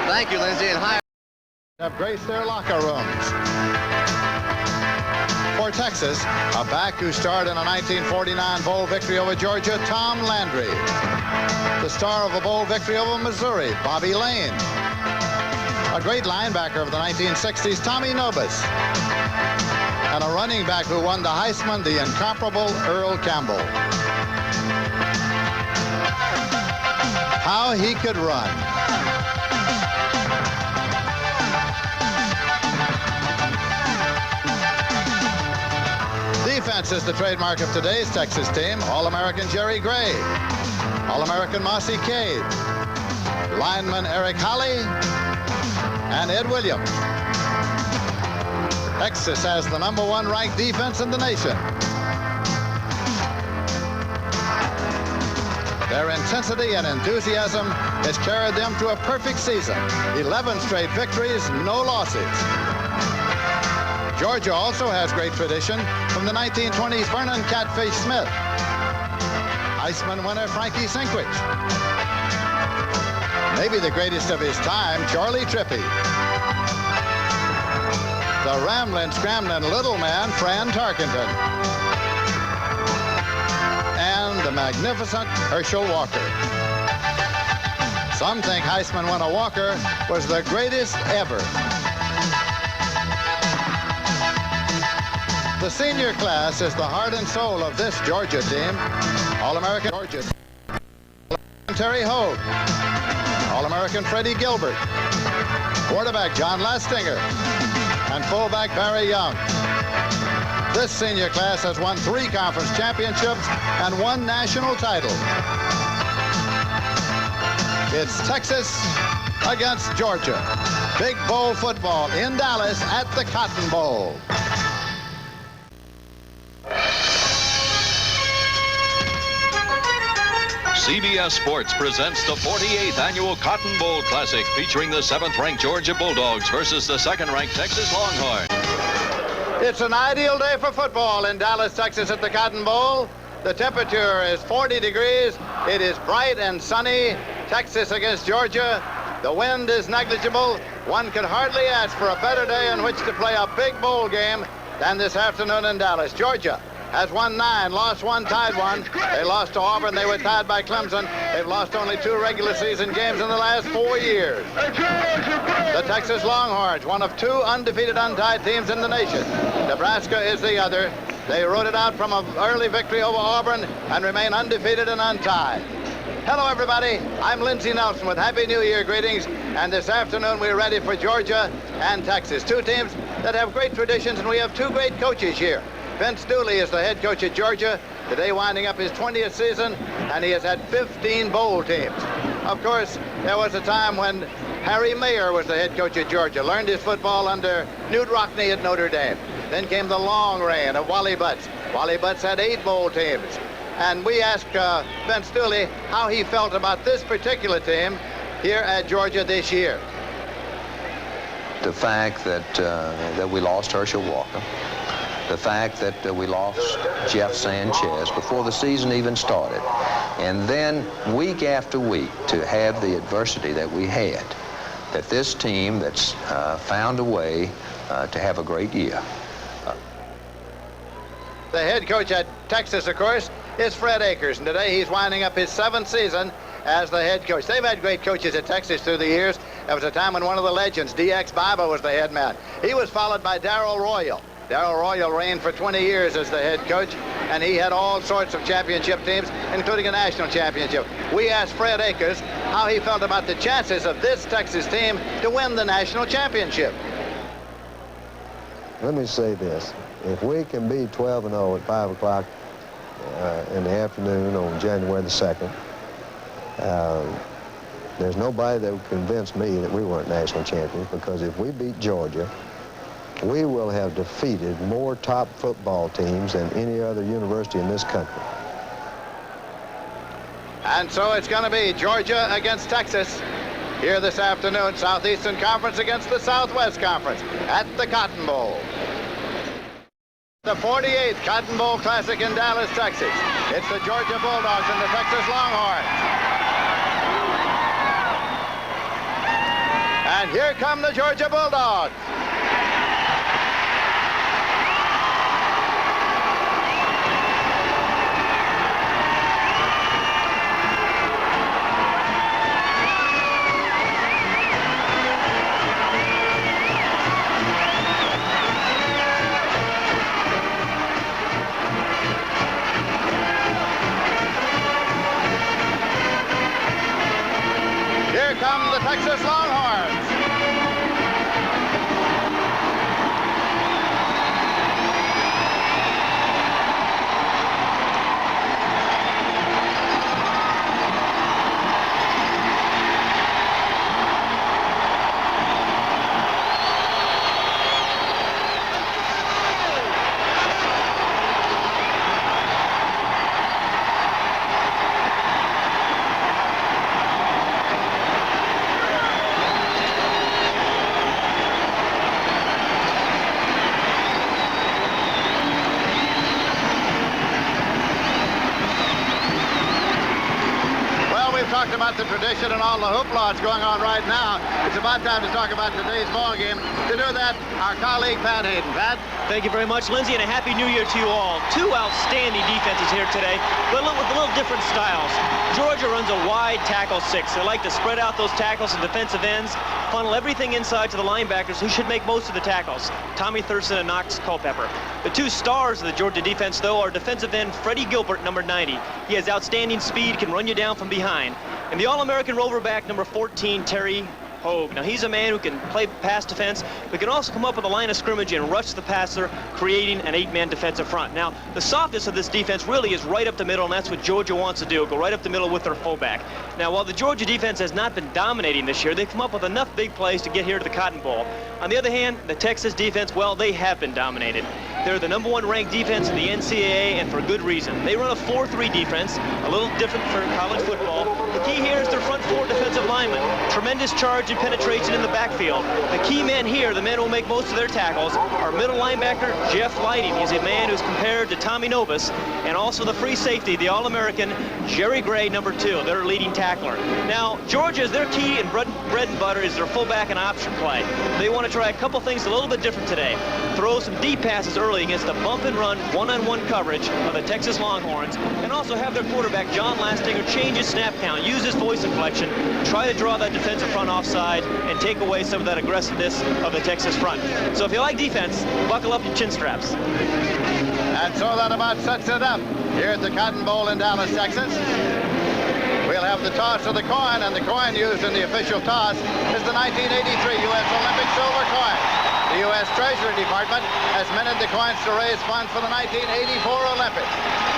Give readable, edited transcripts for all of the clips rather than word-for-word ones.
Thank you, Lindsay, and hi. Have graced their locker rooms. For Texas, a back who starred in a 1949 bowl victory over Georgia, Tom Landry. The star of a bowl victory over Missouri, Bobby Lane. A great linebacker of the 1960s, Tommy Nobis. And a running back who won the Heisman, the incomparable Earl Campbell. How he could run. Defense is the trademark of today's Texas team. All-American Jerry Gray. All-American Mossy Cade. Lineman Eric Holley and Ed Williams. Texas has the #1 ranked defense in the nation. Their intensity and enthusiasm has carried them to a perfect season. 11 straight victories, no losses. Georgia also has great tradition from the 1920s Vernon Catfish Smith. Heisman winner Frankie Sinkwich. Maybe the greatest of his time, Charlie Trippey. The rambling, scrambling little man, Fran Tarkenton. And the magnificent Herschel Walker. Some think Heisman winner Walker was the greatest ever. The senior class is the heart and soul of this Georgia team. All-American Georgia. Terry Hogue. All-American Freddie Gilbert. Quarterback John Lastinger. And fullback Barry Young. This senior class has won 3 conference championships and 1 national title. It's Texas against Georgia. Big Bowl football in Dallas at the Cotton Bowl. CBS Sports presents the 48th Annual Cotton Bowl Classic, featuring the 7th-ranked Georgia Bulldogs versus the 2nd-ranked Texas Longhorns. It's an ideal day for football in Dallas, Texas at the Cotton Bowl. The temperature is 40 degrees. It is bright and sunny. Texas against Georgia. The wind is negligible. One could hardly ask for a better day in which to play a big bowl game than this afternoon in Dallas. Georgia has won 9, lost 1, tied 1. They lost to Auburn. They were tied by Clemson. They've lost only 2 regular season games in the last 4 years. The Texas Longhorns, one of 2 undefeated untied teams in the nation. Nebraska is the other. They rode it out from an early victory over Auburn and remain undefeated and untied. Hello, everybody. I'm Lindsey Nelson with Happy New Year greetings. And this afternoon, we're ready for Georgia and Texas, 2 teams that have great traditions, and we have 2 great coaches here. Vince Dooley is the head coach at Georgia, today winding up his 20th season, and he has had 15 bowl teams. Of course, there was a time when Harry Mayer was the head coach at Georgia, learned his football under Newt Rockne at Notre Dame. Then came the long reign of Wally Butts. Wally Butts had 8 bowl teams. And we asked Vince Dooley how he felt about this particular team here at Georgia this year. The fact that we lost Herschel Walker. The fact that we lost Jeff Sanchez before the season even started. And then week after week to have the adversity that we had, that this team that's found a way to have a great year. The head coach at Texas, of course, is Fred Akers, and today he's winding up his 7th season as the head coach. They've had great coaches at Texas through the years. There was a time when one of the legends, D.X. Biba, was the head man. He was followed by Darrell Royal. Darrell Royal reigned for 20 years as the head coach, and he had all sorts of championship teams, including a national championship. We asked Fred Akers how he felt about the chances of this Texas team to win the national championship. Let me say this. If we can be 12-0 at 5 o'clock in the afternoon on January the 2nd, there's nobody that would convince me that we weren't national champions, because if we beat Georgia, we will have defeated more top football teams than any other university in this country. And so it's going to be Georgia against Texas here this afternoon. Southeastern Conference against the Southwest Conference at the Cotton Bowl. The 48th Cotton Bowl Classic in Dallas, Texas. It's the Georgia Bulldogs and the Texas Longhorns. And here come the Georgia Bulldogs. Here come the Texas Longhorns. Talked about the tradition and all the hoopla that's going on right now. It's about time to talk about today's ball game. To do that, our colleague Pat Hayden. Pat? Thank you very much, Lindsay, and a happy new year to you all. Two outstanding defenses here today, but with a little different styles. Georgia runs a wide tackle six. They like to spread out those tackles and defensive ends, funnel everything inside to the linebackers who should make most of the tackles, Tommy Thurston and Knox Culpepper. The two stars of the Georgia defense, though, are defensive end Freddie Gilbert, number 90. He has outstanding speed, can run you down from behind. And the All-American roverback, number 14, Terry Hogue. Now, he's a man who can play pass defense, but can also come up with a line of scrimmage and rush the passer, creating an 8-man defensive front. Now, the softness of this defense really is right up the middle, and that's what Georgia wants to do, go right up the middle with their fullback. Now, while the Georgia defense has not been dominating this year, they've come up with enough big plays to get here to the Cotton Bowl. On the other hand, the Texas defense, well, they have been dominated. They're the #1 ranked defense in the NCAA, and for good reason. They run a 4-3 defense, a little different for college football. The key here is their front 4 defensive linemen. Tremendous charge and penetration in the backfield. The key men here, the men who will make most of their tackles, are middle linebacker Jeff Lighting. He's a man who's compared to Tommy Novus, and also the free safety, the All-American Jerry Gray, number 2, their leading tackler. Now, Georgia's their key and bread and butter is their fullback and option play. They want to try a couple things a little bit different today. Throw some deep passes early against the bump and run one-on-one coverage of the Texas Longhorns, and also have their quarterback John Lastinger change his snap count, use his voice inflection, try to draw that defensive front offside and take away some of that aggressiveness of the Texas front. So if you like defense, buckle up your chin straps. And so that about sets it up here at the Cotton Bowl in Dallas, Texas. We'll have the toss of the coin, and the coin used in the official toss is the 1983 U.S. Olympic silver coin. The U.S. Treasury Department has minted the coins to raise funds for the 1984 Olympics.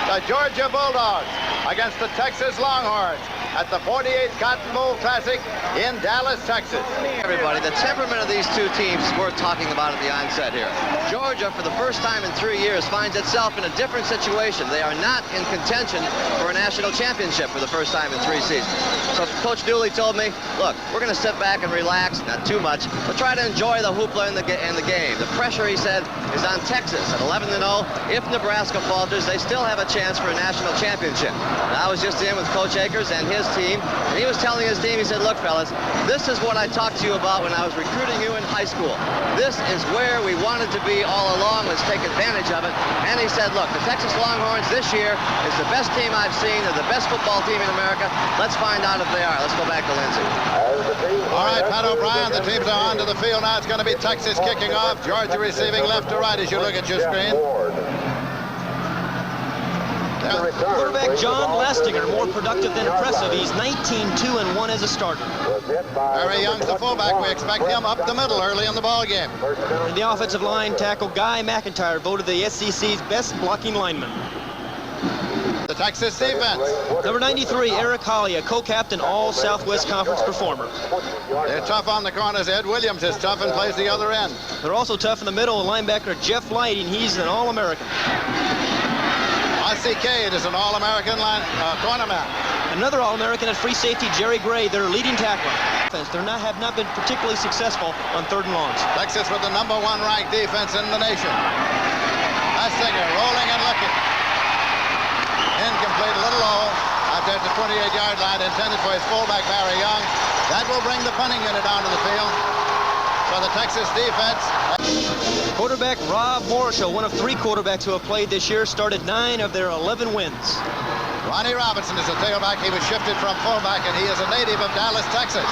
The Georgia Bulldogs against the Texas Longhorns at the 48th Cotton Bowl Classic in Dallas, Texas. Everybody, the temperament of these two teams is worth talking about at the onset here. Georgia, for the first time in 3 years, finds itself in a different situation. They are not in contention for a national championship for the first time in 3 seasons. So Coach Dooley told me, look, we're going to sit back and relax, not too much, but try to enjoy the hoopla in the game. The pressure, he said, is on Texas at 11-0. If Nebraska falters, they still have a chance for a national championship. And I was just in with Coach Akers and his team, and he was telling his team, he said, look, fellas, this is what I talked to you about when I was recruiting you in high school. This is where we wanted to be all along. Let's take advantage of it. And he said, look, the Texas Longhorns this year is the best team I've seen. They're the best football team in America. Let's find out if they are. Let's go back to Lindsay. All right, Pat O'Brien, the teams are onto the field now. It's going to be Texas kicking off, Georgia receiving left to right as you look at your screen. Quarterback John Lastinger, more productive than impressive. He's 19-2-1 as a starter. Very Young's the fullback. We expect him up the middle early in the ball game. And the offensive line tackle Guy McIntyre, voted the SEC's best blocking lineman. The Texas defense. Number 93, Eric Holly, a co-captain All-Southwest Conference performer. They're tough on the corners. Ed Williams is tough and plays the other end. They're also tough in the middle. Linebacker Jeff Lighting, he's an All-American. Ossie Cade is an All-American cornerman. Another All-American at free safety, Jerry Gray, their leading tackler. They have not been particularly successful on 3rd and longs. Texas with the #1 ranked defense in the nation. Lastinger rolling and looking. Incomplete, a little low. Out there at the 28-yard line, intended for his fullback, Barry Young. That will bring the punting unit onto the field. for the Texas defense. Quarterback Rob Morrishow, one of 3 quarterbacks who have played this year, started 9 of their 11 wins. Ronnie Robinson is a tailback. He was shifted from fullback, and he is a native of Dallas, Texas.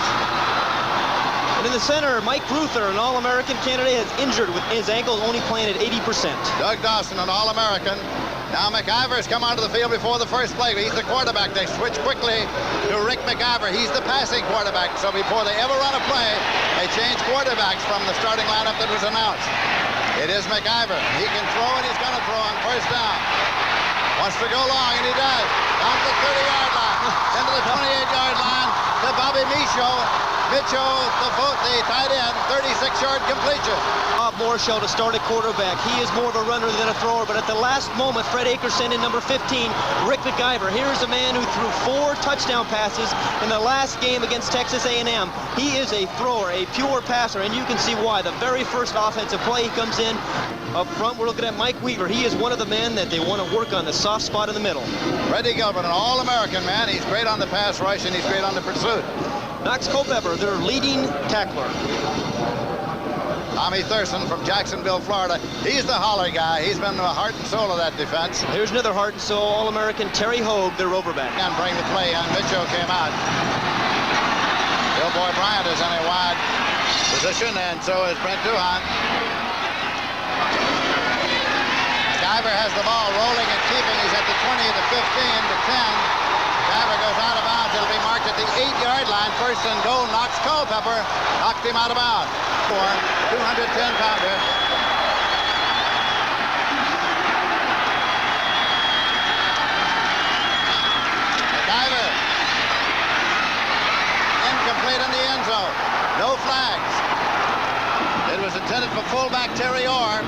And in the center, Mike Ruther, an All-American candidate, is injured with his ankle only playing at 80%. Doug Dawson, an All-American. Now McIver's come onto the field before the first play. He's the quarterback. They switch quickly to Rick McIver. He's the passing quarterback. So before they ever run a play, they change quarterbacks from the starting lineup that was announced. It is McIver. He can throw, and he's going to throw on first down. Wants to go long, and he does. Down to the 30-yard line. Into the 28-yard line to Bobby Mitchell, the tight end, 36-yard completion. Bob Morrishow to start at quarterback. He is more of a runner than a thrower, but at the last moment, Fred Akers sent in number 15, Rick McIver. Here's a man who threw 4 touchdown passes in the last game against Texas A&M. He is a thrower, a pure passer, and you can see why. The very first offensive play, he comes in up front. We're looking at Mike Weaver. He is one of the men that they want to work on, the soft spot in the middle. Freddie Gilbert, an All-American man. He's great on the pass rush, and he's great on the pursuit. Knox Culpepper, their leading tackler. Tommy Thurston from Jacksonville, Florida. He's the holler guy. He's been the heart and soul of that defense. Here's another heart and soul All-American, Terry Hogue, their overback. And bring the play on. Mitchell came out. Bill Boy Bryant is in a wide position, and so is Brent Duhan. McIver has the ball rolling and keeping. He's at the 20, the 15, the 10. McIver goes out of bounds. It'll be marked at the 8-yard line. First and goal. Knox Culpepper knocked him out of bounds. 210-pounder. McIver. Incomplete in the end zone. No flags. It was intended for fullback Terry Orr.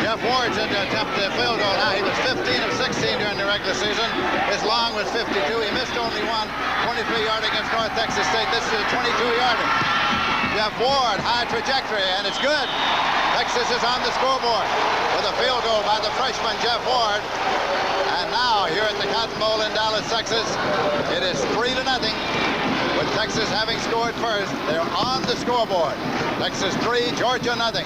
Jeff Ward attempted a field goal. Now he was 15 of 16 during the regular season. His long was 52. He missed only one 23-yarder against North Texas State. This is a 22-yarder. Jeff Ward, high trajectory, and it's good. Texas is on the scoreboard with a field goal by the freshman Jeff Ward. And now here at the Cotton Bowl in Dallas, Texas, it is 3-0. With Texas having scored first, they're on the scoreboard. Texas 3, Georgia nothing.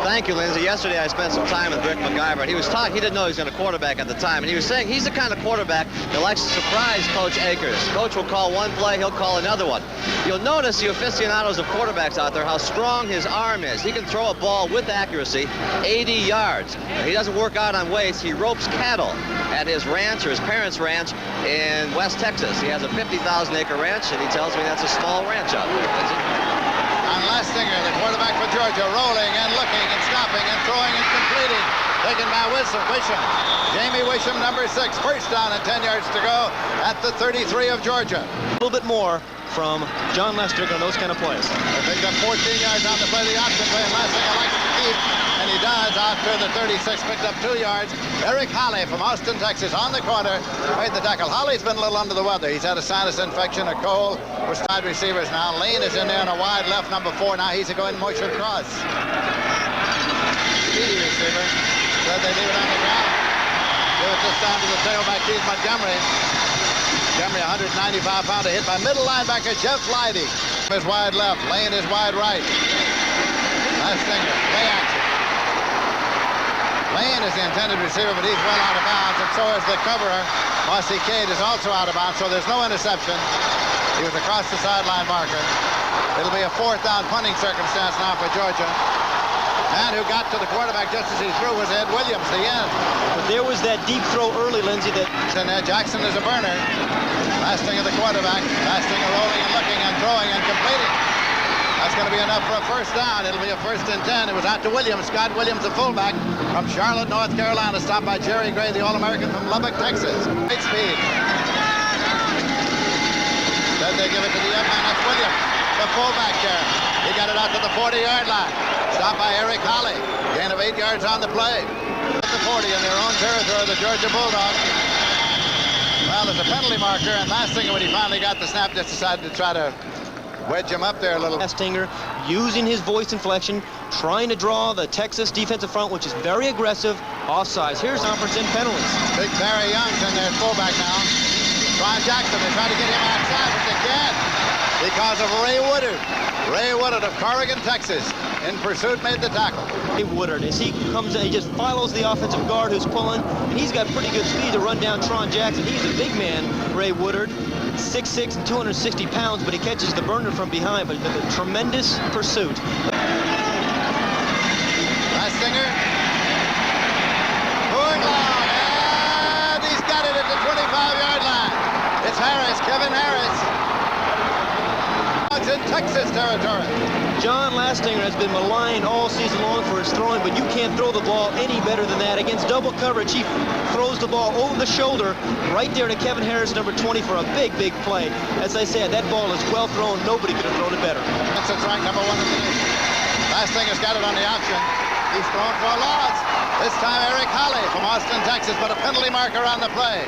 Thank you, Lindsey. Yesterday I spent some time with Rick McIver, and he was talking. He didn't know he was going to quarterback at the time, and he was saying he's the kind of quarterback that likes to surprise Coach Akers. Coach will call one play, he'll call another one. You'll notice, the aficionados of quarterbacks out there, how strong his arm is. He can throw a ball with accuracy 80 yards. He doesn't work out on weights. He ropes cattle at his ranch, or his parents' ranch, in West Texas. He has a 50,000-acre ranch, and he tells me that's a small ranch out there. And Lastinger, the quarterback for Georgia, rolling and looking and stopping and throwing and completing. Taken by Wisham. Jamie Wisham, number 6. First down and 10 yards to go at the 33 of Georgia. A little bit more from John Lester on those kind of plays. They picked up 14 yards on the play, the option play, and Lastinger likes to keep, and he does out to the 36, picked up 2 yards. Eric Holly from Austin, Texas, on the corner, made the tackle. Holly's been a little under the weather. He's had a sinus infection, a cold. We're wide receivers now. Lane is in there on a wide left, number 4. Now he's going motion cross. Speedy receiver. Said they leave it on the ground. Give it this time to the tailback, Keith Montgomery. Montgomery, 195-pounder, hit by middle linebacker Jeff Leidy. Is wide left. Lane is wide right. Lastinger, play action. Lane is the intended receiver, but he's well out of bounds, and so is the coverer. Mossy Cade is also out of bounds, so there's no interception. He was across the sideline marker. It'll be a 4th down punting circumstance now for Georgia. Man who got to the quarterback just as he threw was Ed Williams, the end. But there was that deep throw early, Lindsey, that... And Jackson is a burner. Lastinger the quarterback. Lastinger rolling and looking and throwing and completing. That's going to be enough for a first down. It'll be a 1st and 10. It was out to Williams. Scott Williams, the fullback from Charlotte, North Carolina, stopped by Jerry Gray, the All-American from Lubbock, Texas. Great speed. Then they give it to the young man. That's Williams, the fullback there. He got it out to the 40-yard line. Stopped by Eric Holly. Gain of 8 yards on the play. At the 40 in their own territory, the Georgia Bulldogs. Well, there's a penalty marker, and Lastinger, when he finally got the snap, just decided to try to wedge him up there a little. Lastinger using his voice inflection, trying to draw the Texas defensive front, which is very aggressive, offsides. Here's conference in penalties. Big Barry Young's in there, fullback now. Ron Jackson, they try to get him outside, but they can't because of Ray Woodard. Ray Woodard of Corrigan, Texas, in pursuit, made the tackle. Ray Woodard, as he comes in, he just follows the offensive guard who's pulling, and he's got pretty good speed to run down Tron Jackson. He's a big man, Ray Woodard, 6'6" and 260 pounds, but he catches the burner from behind, but a tremendous pursuit. Singer. Going long, and he's got it at the 25-yard line. It's Harris, Kevin Harris. It's in Texas territory. John Lastinger has been maligned all season long for his throwing, but you can't throw the ball any better than that. Against double coverage, he throws the ball over the shoulder right there to Kevin Harris, number 20, for a big, big play. As I said, that ball is well thrown. Nobody could have thrown it better. That's ranked number 1 in the nation. Lastinger's got it on the option. He's thrown for a loss. This time Eric Holley from Austin, Texas, but a penalty marker on the play.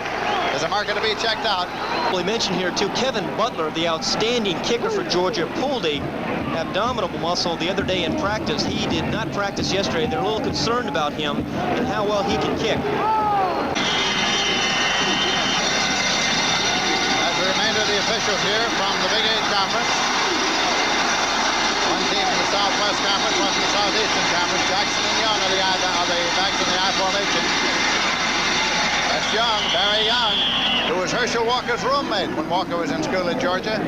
There's a marker to be checked out. We mentioned here, too, Kevin Butler, the outstanding kicker for Georgia, pulled a abdominal muscle the other day in practice. He did not practice yesterday. They're a little concerned about him and how well he can kick. As the remainder of the officials here from the Big 8 Conference. One team from the Southwest Conference, one from the Southeastern Conference. Jackson and Young are the backs in the I formation. That's Young, Barry Young, who was Herschel Walker's roommate when Walker was in school at Georgia.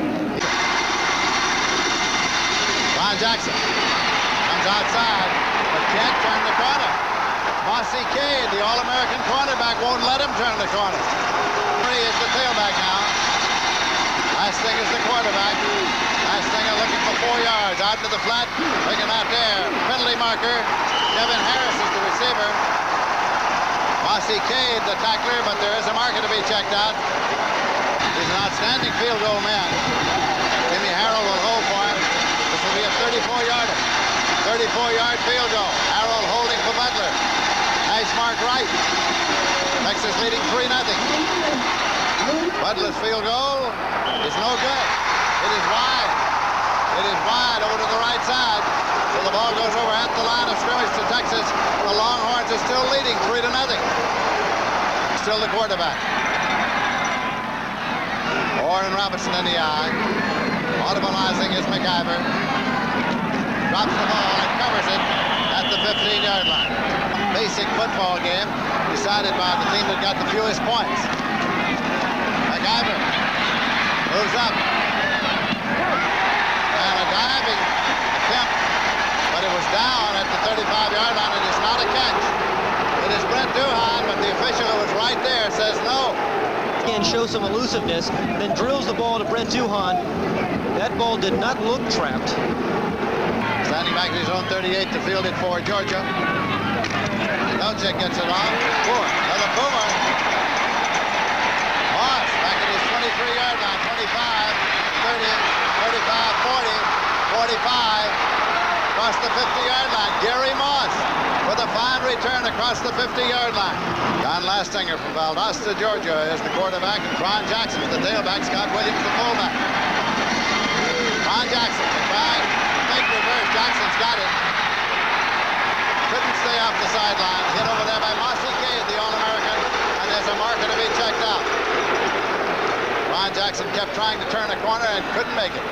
Ron Jackson comes outside, but can't turn the corner. Mossy Cade, the All-American cornerback, won't let him turn the corner. He is the tailback now. Lastinger is the quarterback. Lastinger looking for 4 yards. Out to the flat. Taken out there. Penalty marker. Kevin Harris is the receiver. Mossy Cade, the tackler, but there is a marker to be checked out. He's an outstanding field goal man. Jimmy Harrell will hold for him. This will be a 34-yarder. 34-yard field goal. Harrell holding for Butler. Nice mark right. Texas leading 3-0. Butler's field goal is no good. It is wide. It is wide over to the right side. So the ball goes over at the line of scrimmage to Texas. The Longhorns are still leading 3-0. Still the quarterback. Warren Robinson in the eye. Audibilizing is McIver. Drops the ball and covers it at the 15-yard line. Basic football game decided by the team that got the fewest points. McIver moves up. And a diving attempt, but it was down at the 35-yard line. It is not a catch. It is Brent Duhan, but the official who was right there says no. And show some elusiveness, then drills the ball to Brent Duhan. That ball did not look trapped. Standing back to his own 38 to field it for Georgia. Belichick gets it on. Another boomer. Moss back at his 23-yard line. 25, 30, 35, 40, 45. Across the 50-yard line. Gary Moss with a fine return across the 50-yard line. John Lastinger from Valdosta, Georgia is the quarterback. And Ron Jackson is the tailback. Scott Williams the fullback. Ron Jackson trying to make reverse. Jackson's got it. Couldn't stay off the sideline. Hit over there by Mossy Cade, the All-American. And there's a marker to be checked out. Ron Jackson kept trying to turn a corner and couldn't make it.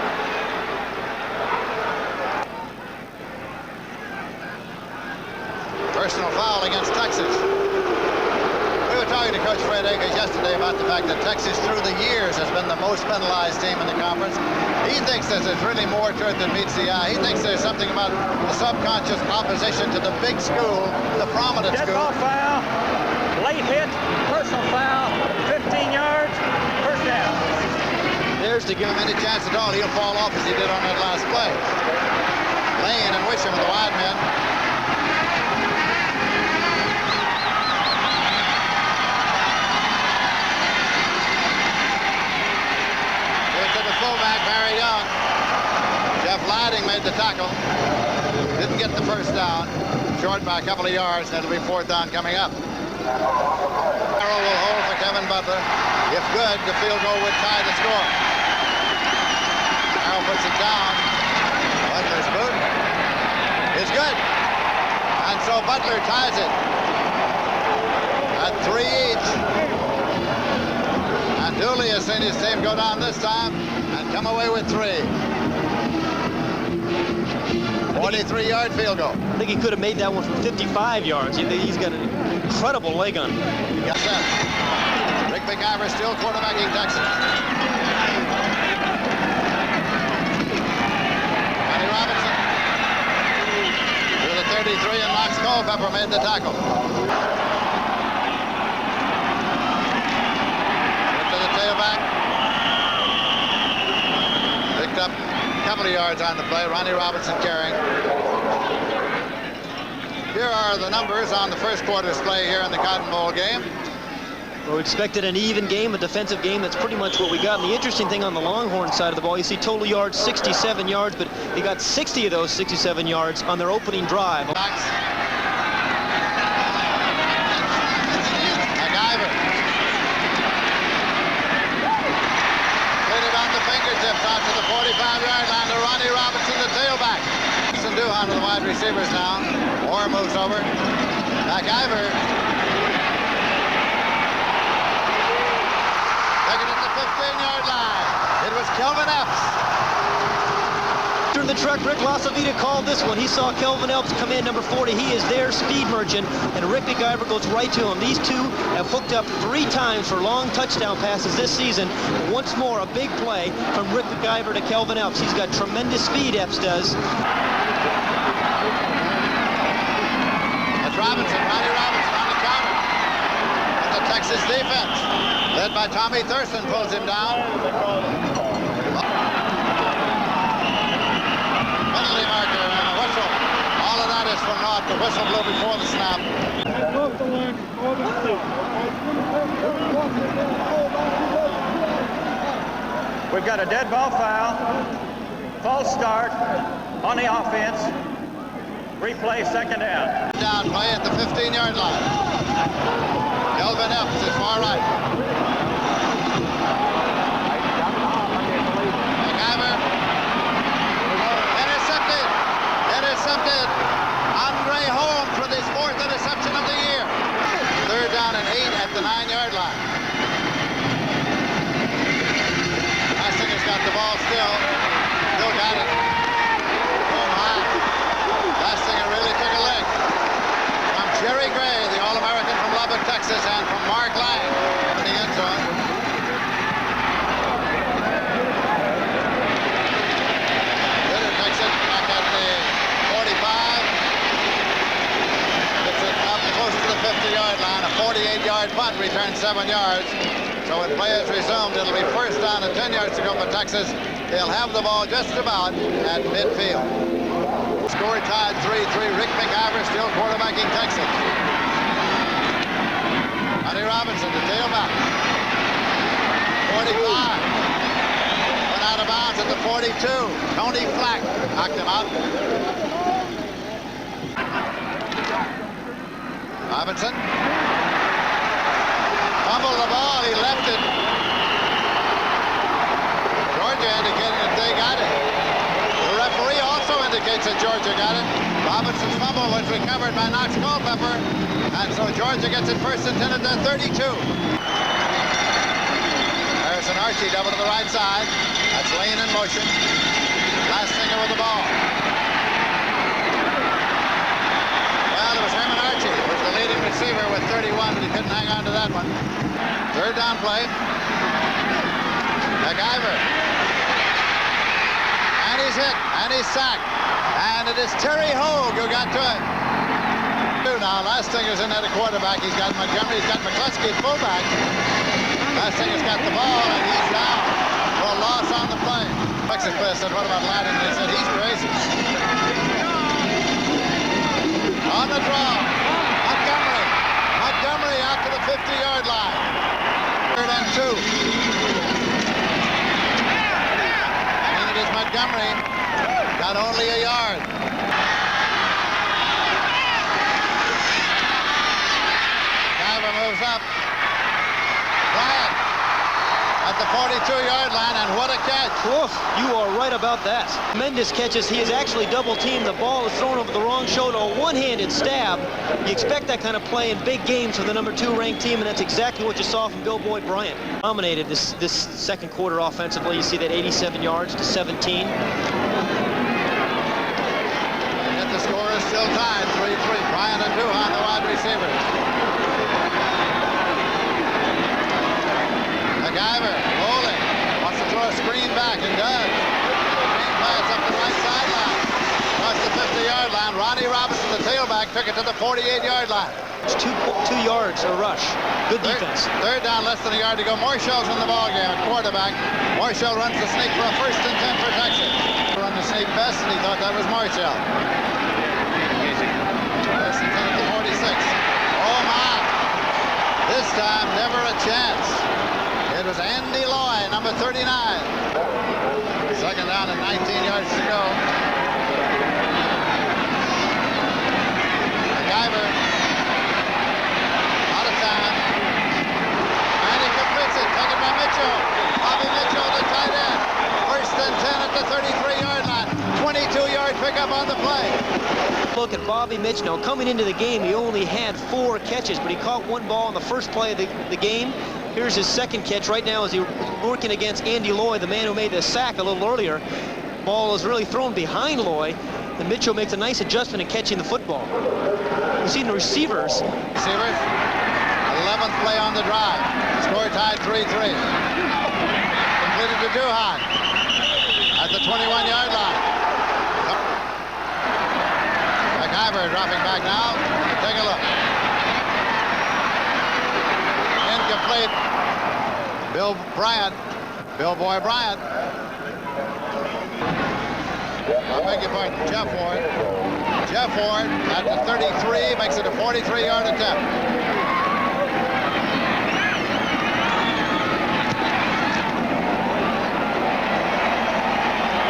Personal foul against Texas. We were talking to Coach Fred Akers yesterday about the fact that Texas through the years has been the most penalized team in the conference. He thinks there's really more to it than meets the eye. He thinks there's something about the subconscious opposition to the big school, the prominent Dead school. ball foul, late hit, personal foul, 15 yards, first down. There's to give him any chance at all. He'll fall off as he did on that last play. Lane and Wisham are the wide men. Fullback Barry Young. Jeff Lighting made the tackle. Didn't get the first down. Short by a couple of yards, and it'll be 4th down coming up. Harrell will hold for Kevin Butler. If good, the field goal would tie the score. Harrell puts it down. Butler's boot is good. And so Butler ties it at 3 each. And Dooley has seen his team go down this time and come away with 3. 43-yard field goal. I think he could have made that one from 55 yards. He's got an incredible leg on him. Yes, sir. Rick McIver still quarterbacking Texas. Ronnie Robinson to the 33, and Max Culpepper made the tackle. Went to the tailback. Picked up a couple of yards on the play. Ronnie Robinson carrying. Here are the numbers on the first quarter's play here in the Cotton Bowl game. Well, we expected an even game, a defensive game. That's pretty much what we got. And the interesting thing on the Longhorn side of the ball, you see total yards 67 yards, but they got 60 of those 67 yards on their opening drive. McIver. Put it on the fingertips out to the 45-yard line to Ronnie Robinson, the tailback. Duhan to the wide receivers now. Moore moves over. McIver. Taking it to the 15-yard line. It was Kelvin Epps. During the truck, Rick Lasavita called this one. He saw Kelvin Epps come in, number 40. He is their speed merchant, and Rick McIver goes right to him. These two have hooked up 3 times for long touchdown passes this season. Once more, a big play from Rick McIver to Kelvin Epps. He's got tremendous speed, Epps does. Robinson, Ronnie Robinson on the counter. And the Texas defense, led by Tommy Thurston, pulls him down. Penalty marker and a whistle. All of that is for naught. The whistle blew before the snap. We've got a dead ball foul. False start on the offense. Replay, second down. Down play at the 15-yard line. Kelvin Epps is far right. McIver. Intercepted. Intercepted. Andre Holmes with his 4th interception of the year. 3rd down and 8 at the 9-yard line. Hastinger's got the ball still. Still got it. Hastinger really took a lick from Jerry Gray, the All-American from Lubbock, Texas, and from Mark Lang in the end zone. Ritter takes it back at the 45. Gets it up close to the 50-yard line. A 48-yard punt returns 7 yards. So when play is resumed, it'll be 1st down and 10 yards to go for Texas. They'll have the ball just about at midfield. Score tied 3-3. Rick McIver still quarterbacking Texas. Ronnie Robinson, the tailback. 45. Went out of bounds at the 42. Tony Flack knocked him out. Robinson. Fumbled the ball. He left it. Georgia indicating that they got it. The referee also indicates that Georgia got it. Robinson's fumble was recovered by Knox Culpepper, and so Georgia gets it 1st and 10 at the 32. Harrison Archie double to the right side. That's Lane in motion. Lastinger with the ball. Well, it was Herman Archie, who was the leading receiver with 31, but he couldn't hang on to that one. 3rd down play. McIver. And he's hit, and he's sacked. And it is Terry Hogue who got to it. Now, Lastinger's in at a quarterback. He's got Montgomery, he's got McCluskey at fullback. Lastinger's got the ball, and he's down for a loss on the play. Texas player said, what about Ladin? They said, he's crazy. On the draw, Montgomery. Montgomery out to the 50-yard line. 3rd and 2. And it is Montgomery. Got only a yard. Driver moves up. Bryant at the 42-yard line, and what a catch. Oof, you are right about that. Tremendous catches. He is actually double-teamed. The ball is thrown over the wrong shoulder, a one-handed stab. You expect that kind of play in big games for the number 2 ranked team, and that's exactly what you saw from Bill Boyd Bryant. Dominated this second quarter offensively. You see that 87 yards to 17. Double tied, 3-3. Bryant and Duhan, the wide receivers. McIver rolling. Wants to throw a screen back and does. Screen pass up the right sideline. Across the 50-yard line. Ronnie Robinson, the tailback, took it to the 48-yard line. It's 2 yards a rush. Good defense. Third down, less than a yard to go. Marshall's in the ballgame at quarterback. Marshall runs the sneak for a 1st and 10 for Texas. Run the sneak best, and he thought that was Marshall. 1st and 10 at the 46. Oh, my. This time, never a chance. It was Andy Loy, number 39. 2nd down and 19 yards to go. McIver. Out of time. And he completes it. Taken by Mitchell. Bobby Mitchell, the tight end. 1st and 10 at the 33-yard line. 22-yard pickup on the play. Look at Bobby Mitchell. Now, coming into the game, he only had 4 catches, but he caught 1 ball on the first play of the game. Here's his 2nd catch right now as he's working against Andy Loy, the man who made the sack a little earlier. Ball is really thrown behind Loy, and Mitchell makes a nice adjustment in catching the football. You see the receivers. 11th play on the drive. Score tied 3-3. Completed to Duhan at the 21-yard line. McIver dropping back now. Take a look. Incomplete. Bill Boy Bryant. I beg your pardon, Jeff Ward. Jeff Ward at the 33 makes it a 43-yard attempt.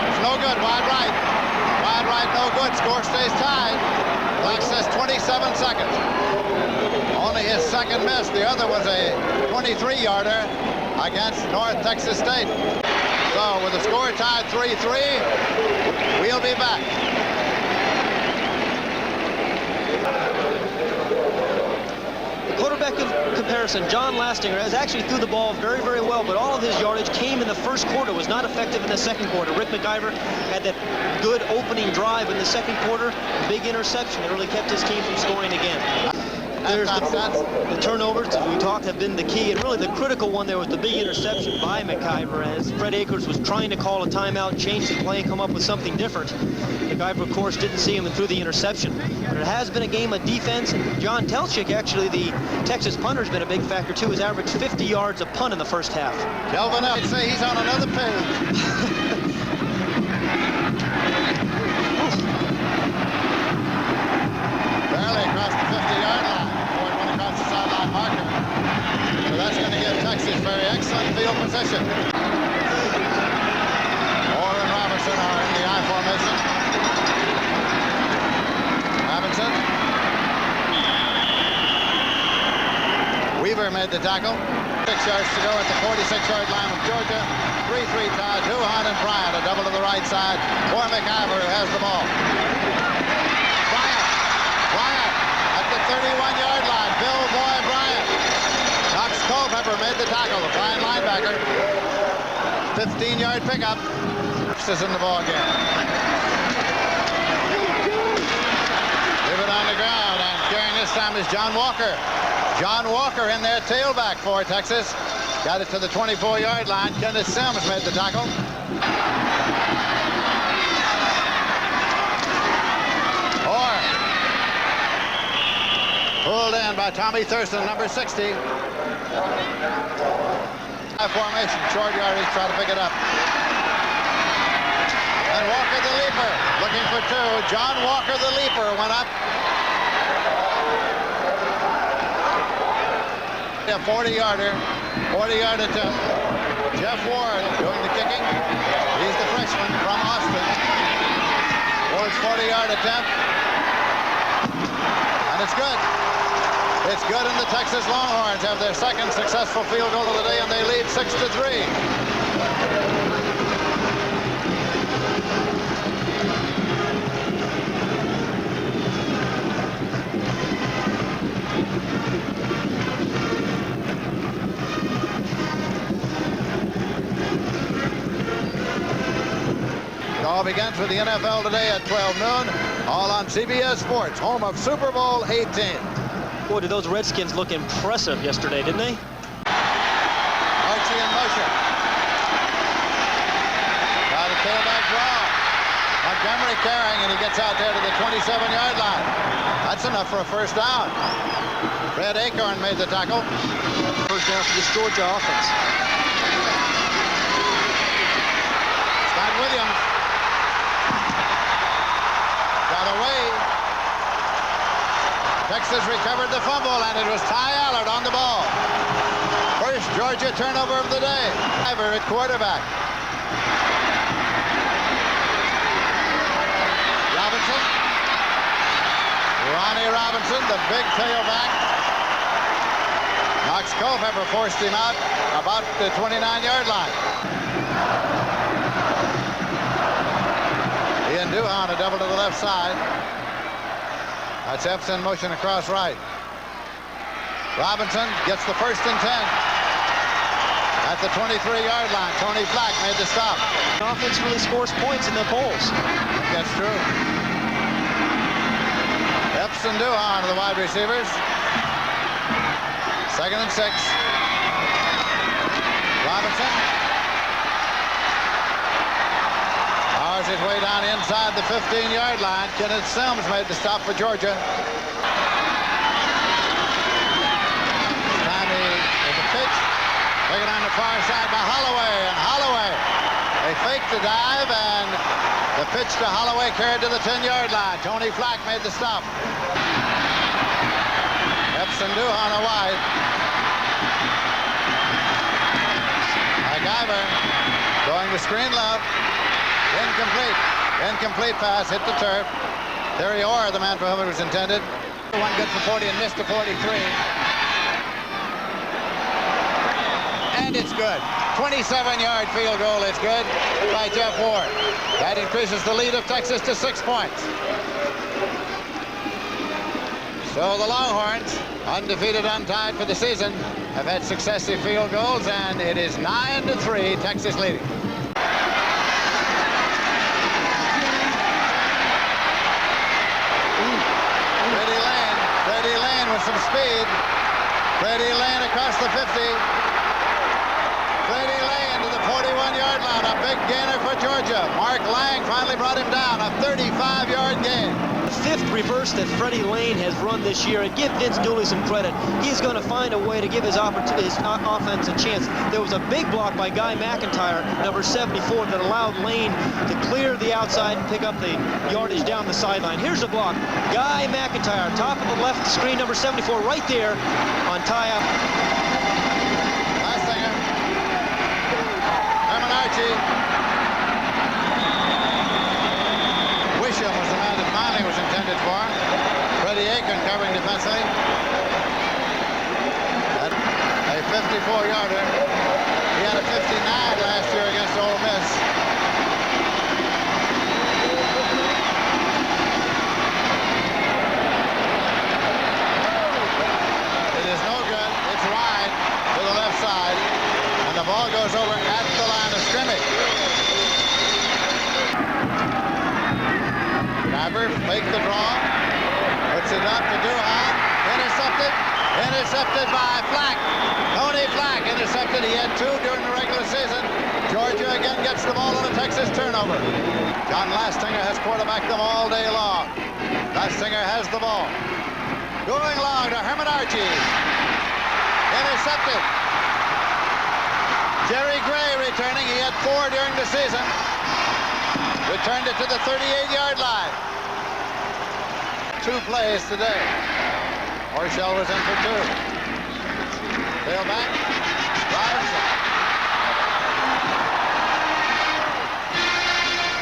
It's no good, wide right. Wide right, no good. Score stays tied. Clock says 27 seconds. Only his 2nd miss. The other was a 23-yarder against North Texas State. So with the score tied 3-3, we'll be back. Quarterback comparison, John Lastinger has actually threw the ball very, very well, but all of his yardage came in the 1st quarter, was not effective in the 2nd quarter. Rick McIver had that good opening drive in the 2nd quarter, big interception that really kept his team from scoring again. There's the turnovers, as we talked, have been the key, and really the critical one there was the big interception by McIver as Fred Akers was trying to call a timeout, change the play, and come up with something different. McIver, of course, didn't see him and threw the interception. But it has been a game of defense, and John Telchik, actually, the Texas punter, has been a big factor, too. He's averaged 50 yards a punt in the 1st half. Kelvin, I'd say he's on another page. Barely across the 50-yard line. Ford went across the sideline marker. So that's going to give Texas very excellent field position. Orr and Robertson are in the I formation. Robinson. Weaver made the tackle. 6 yards to go at the 46-yard line with Georgia. 3-3 tie. Duhan and Bryant, a double to the right side. For McIver, who has the ball. Bryant at the 31-yard line. Bill Boy Bryant. Knox Culpepper made the tackle, the fine linebacker. 15-yard pickup. Is in the ball game. Leave it on the ground, and carrying this time is John Walker. John Walker in there, tailback for Texas. Got it to the 24-yard line. Kenneth Sims made the tackle. Orr. Pulled in by Tommy Thurston, number 60. High formation, short yardage, try to pick it up. And Walker the leaper, looking for 2. John Walker the leaper went up. A 40-yard attempt. Jeff Ward doing the kicking. He's the freshman from Austin. Ward's 40-yard attempt. And it's good. It's good, and the Texas Longhorns have their 2nd successful field goal of the day, and they lead 6-3. It all begins with the NFL today at 12 noon, all on CBS Sports, home of Super Bowl 18. Boy, did those Redskins look impressive yesterday, didn't they? Archie in motion. Got a tailback draw. Montgomery carrying, and he gets out there to the 27-yard line. That's enough for a first down. Fred Acorn made the tackle. First down for this Georgia offense. Scott Williams got away. Texas recovered the fumble, and it was Ty Allard on the ball. First Georgia turnover of the day. Iver at quarterback. Robinson. Ronnie Robinson, the big tailback. Knox Culpepper forced him out about the 29-yard line. Ian Duhan, a double to the left side. That's Epps in motion across right. Robinson gets the 1st and 10. At the 23-yard line, Tony Flack made the stop. The offense really scores points in the polls. That's true. Epps and Duhan are the wide receivers. 2nd and 6. Robinson powers his way down inside the 15-yard line. Kenneth Sims made the stop for Georgia. Timmy with the pitch. Taken on the far side by Holloway, and Holloway, they faked the dive, and the pitch to Holloway carried to the 10-yard line. Tony Flack made the stop. Epps and Duhan are wide. McIver going to screen left. Incomplete. Incomplete pass, hit the turf. Terry Orr, the man for whom it was intended. One good for 40 and missed to 43. And it's good. 27-yard field goal. It's good by Jeff Ward. That increases the lead of Texas to 6 points. So the Longhorns, undefeated, untied for the season, have had successive field goals, and it is 9-3, Texas leading. Freddie Lane with some speed. Freddie Lane across the 50. Freddie Lane to the 41-yard line, a big gainer for Georgia. Mark Lang finally brought him down, a 35-yard gain. 5th reverse that Freddie Lane has run this year, and give Vince Dooley some credit. He's going to find a way to give his offense a chance. There was a big block by Guy McIntyre, number 74, that allowed Lane to clear the outside and pick up the yardage down the sideline. Here's the block. Guy McIntyre, top of the left screen, number 74, right there on tie-up. Archie. Wisham was the man that finally was intended for. Freddie Aiken covering defensively. At a 54-yarder. He had a 59 last year against Ole Miss. It is no good. It's wide to the left side. And the ball goes over at the line of scrimmage. Driver faked the draw. Puts it up to Duhan. Intercepted. Intercepted by Flack. Tony Flack intercepted. He had 2 during the regular season. Georgia again gets the ball on a Texas turnover. John Lastinger has quarterbacked them all day long. Lastinger has the ball. Going long to Herman Archie. Intercepted. Jerry Gray returning. He had 4 during the season. Returned it to the 38-yard line. 2 plays today. Horschel was in for 2. Tailback. Robinson.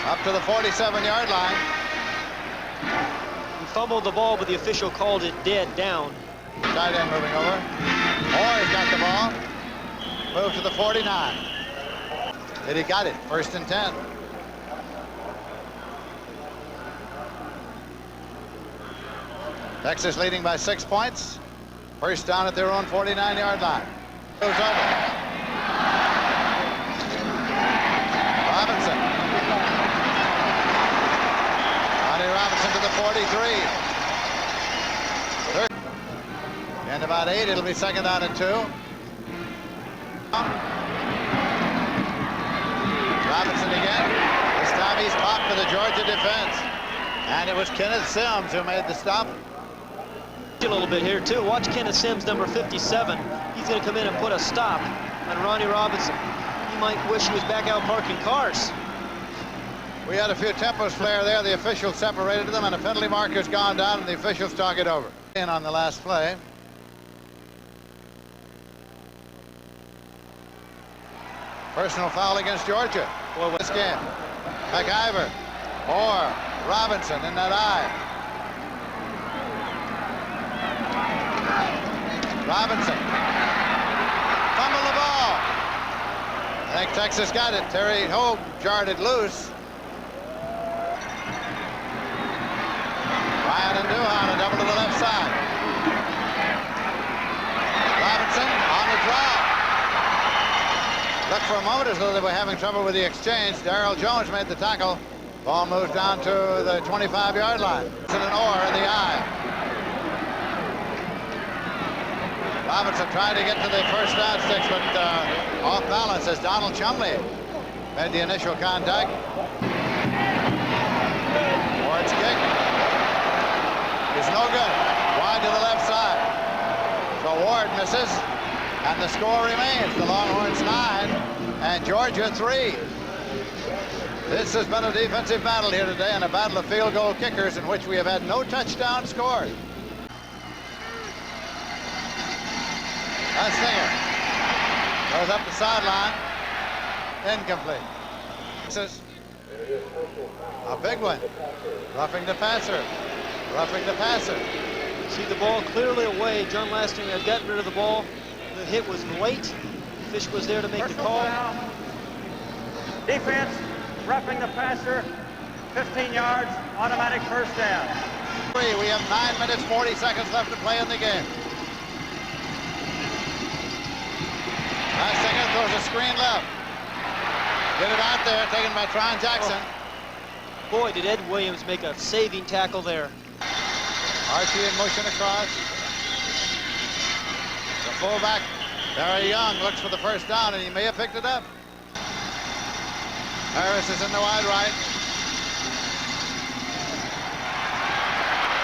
Up to the 47-yard line. He fumbled the ball, but the official called it dead down. Tight end moving over. Orr's got the ball. Move to the 49. And he got it. 1st and 10. Texas leading by 6 points. First down at their own 49-yard line. Goes over. Robinson. 43. In about 8, it'll be second down and 2. Robinson again. This time he's popped for the Georgia defense. And it was Kenneth Sims who made the stop. A little bit here too. Watch Kenneth Sims, number 57. He's going to come in and put a stop on Ronnie Robinson. He might wish he was back out parking cars. We had a few tempos flare there. The officials separated them, and a penalty marker's gone down, and the officials talk it over. In on the last play. Personal foul against Georgia. Well, this game. McIver or Robinson in that eye. Robinson. Fumble the ball. I think Texas got it. Terry Hogue jarred it loose. Ryan and Duhan a double to the left side. Robinson on the draw. Looked for a moment as though they were having trouble with the exchange. Darrell Jones made the tackle. Ball moves down to the 25-yard line. It's an oar in the eye. Robinson tried to get to the first down sticks, but off balance as Donald Chumley made the initial contact. Ward's kick is no good. Wide to the left side. So Ward misses, and the score remains. The Longhorns 9 and Georgia 3. This has been a defensive battle here today, and a battle of field goal kickers in which we have had no touchdown scored. Stinger goes up the sideline. Incomplete. This is a big one. Roughing the passer. Roughing the passer. See the ball clearly away. John Lastinger had gotten rid of the ball. The hit was late. Fish was there to make the call. Defense, roughing the passer, 15 yards, automatic first down. We have 9 minutes, 40 seconds left to play in the game. Lastinger throws a screen left. Get it out there, taken by Tron Jackson. Oh. Boy, did Ed Williams make a saving tackle there. Archie in motion across. The fullback, Barry Young, looks for the first down, and he may have picked it up. Harris is in the wide right.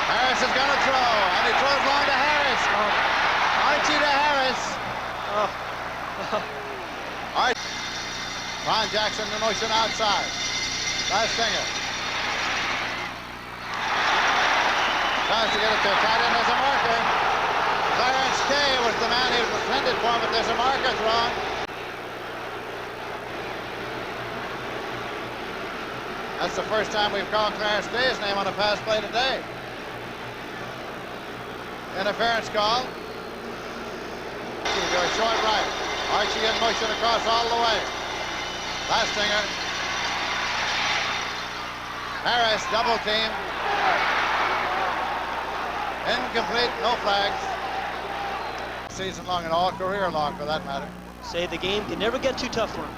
Harris is going to throw, and he throws long to Harris. Archie to Harris. Archie. Ron Jackson in motion outside. Lastinger. Tries to get it to a tight end. There's a marker. Clarence Kay was the man he was intended for, but there's a marker thrown. That's the first time we've called Clarence Kay's name on a pass play today. Interference call. Go short right. Archie in motion across all the way. Lastinger. Harris double team. Incomplete, no flags. Season long and all career long for that matter. Say the game can never get too tough for him.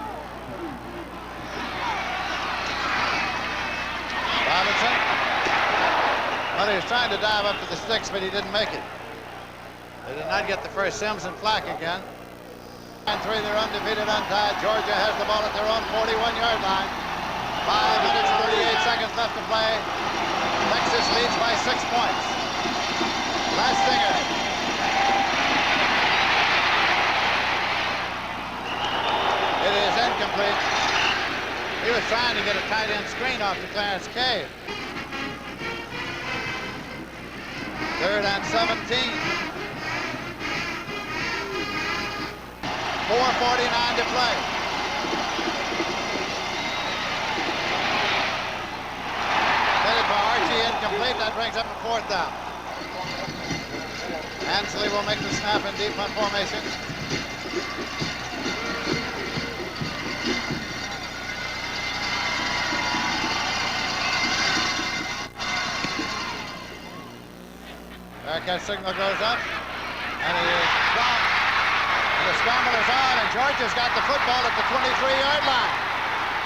Robinson. Well, he was trying to dive up to the sticks, but he didn't make it. They did not get the first. Sims and Flack again. 9-3, they're undefeated, untied. Georgia has the ball at their own 41-yard line. 5 minutes, 38 seconds left to play. Texas leads by 6 points. Lastinger. It is incomplete. He was trying to get a tight end screen off to Clarence Kay. 3rd and 17. 4:49 to play. Headed by Archie, incomplete. That brings up a 4th down. Ansley will make the snap in deep punt formation. Bearcat signal goes up, and he is gone. And the scramble is on, and Georgia's got the football at the 23-yard line.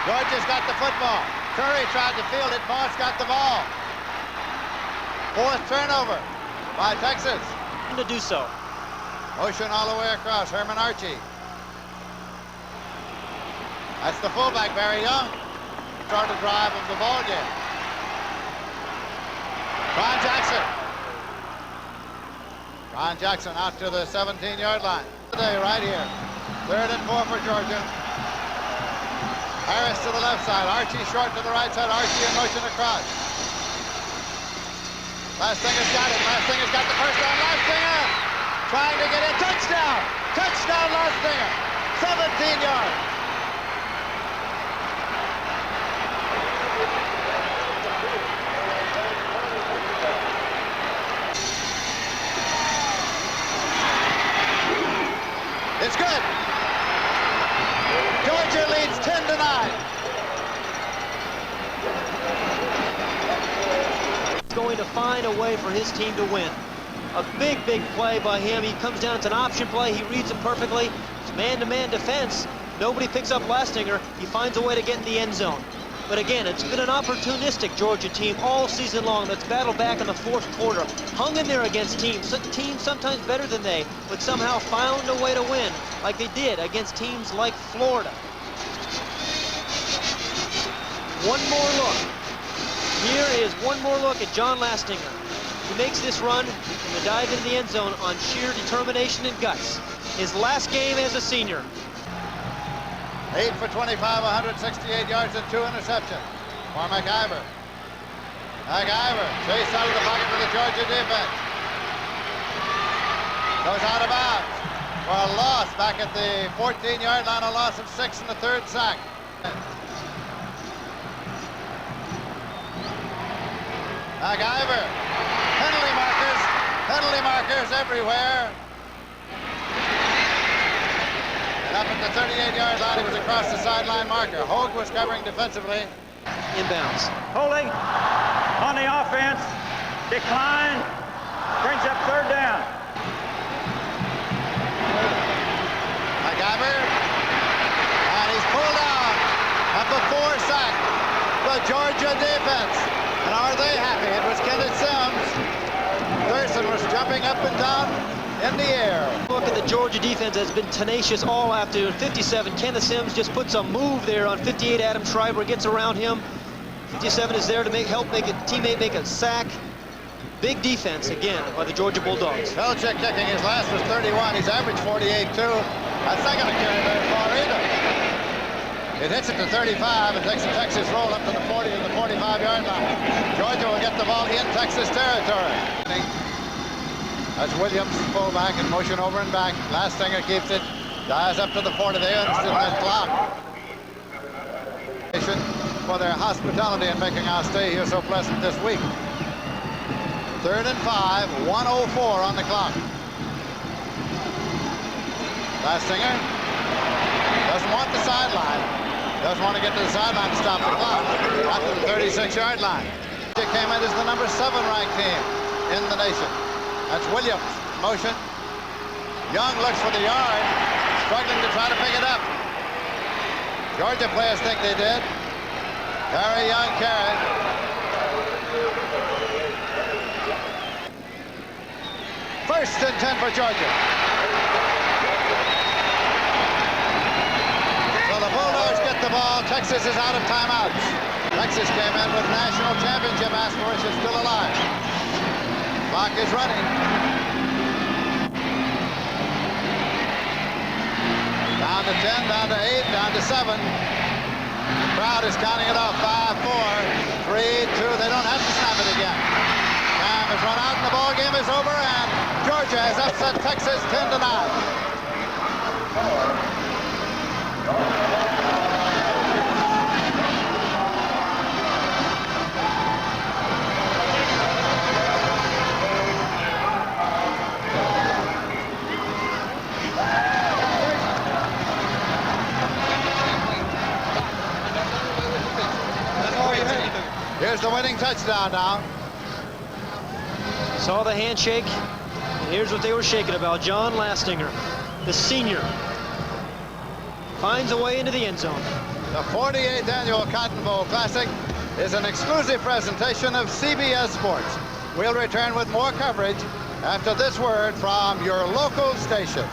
Georgia's got the football. Curry tried to field it. Moss got the ball. 4th turnover by Texas. To do so. Motion all the way across, Herman Archie. That's the fullback, Barry Young. Start the drive of the ball game. Ron Jackson. Ron Jackson out to the 17-yard line. Today, right here. 3rd and 4 for Georgia. Harris to the left side. Archie short to the right side. Archie in motion across. Lastinger's got it. Lastinger's got the first down. Lastinger trying to get in. Touchdown! Touchdown, Lastinger. 17 yards. It's good. Georgia leads 10-9. Going to find a way for his team to win. A big play by him. He comes down, it's an option play. He reads it perfectly. It's man-to-man defense. Nobody picks up Lastinger. He finds a way to get in the end zone. But again, it's been an opportunistic Georgia team all season long that's battled back in the 4th quarter. Hung in there against teams sometimes better than they, but somehow found a way to win, like they did against teams like Florida. One more look. Here is one more look at John Lastinger. He makes this run from the dive into the end zone on sheer determination and guts. His last game as a senior. 8 for 25, 168 yards and 2 interceptions for McIver. McIver chased out of the pocket for the Georgia defense. Goes out of bounds for a loss back at the 14-yard line, a loss of 6 in the 3rd sack. McIver, penalty markers everywhere. And up at the 38-yard line, he was across the sideline marker. Hogue was covering defensively. Inbounds. Holding on the offense. Decline. Brings up 3rd down. McIver. And he's pulled out at the 4 sack. The Georgia defense. And are they happy? It was Kenneth Sims. Thurston was jumping up and down in the air. Look at the Georgia defense has been tenacious all afternoon. 57, Kenneth Sims just puts a move there on 58. Adam Schreiber gets around him. 57 is there to help make a teammate make a sack. Big defense again by the Georgia Bulldogs. Belichick kicking, his last was 31. He's averaged 48 too. That's not going to carry very far either. It hits at the 35 and takes a Texas roll up to the 40 and the 45-yard line. Georgia will get the ball in Texas territory. That's Williams, fullback, in motion over and back. Lastinger keeps it. Dives up to the 40 there. It's in that clock. For their hospitality and making our stay here so pleasant this week. 3rd and 5, 1:04 on the clock. Lastinger doesn't want the sideline. Doesn't want to get to the sideline to stop the clock. Out to the 36-yard line. It came in as the number 7 ranked team in the nation. That's Williams, motion. Young looks for the yard, struggling to try to pick it up. Georgia players think they did. Barry Young carried. First and 10 for Georgia. So the Bulldogs get the ball. Texas is out of timeouts. Texas came in with national championship aspirations still alive. Clock is running. Down to 10, down to 8, down to 7. Crowd is counting it off. 5, 4, 3, 2. They don't have to snap it again. Time has run out and the ball game is over, and Georgia has upset Texas 10-9. Here's the winning touchdown now. Saw the handshake, and here's what they were shaking about. John Lastinger, the senior, finds a way into the end zone. The 48th Annual Cotton Bowl Classic is an exclusive presentation of CBS Sports. We'll return with more coverage after this word from your local station.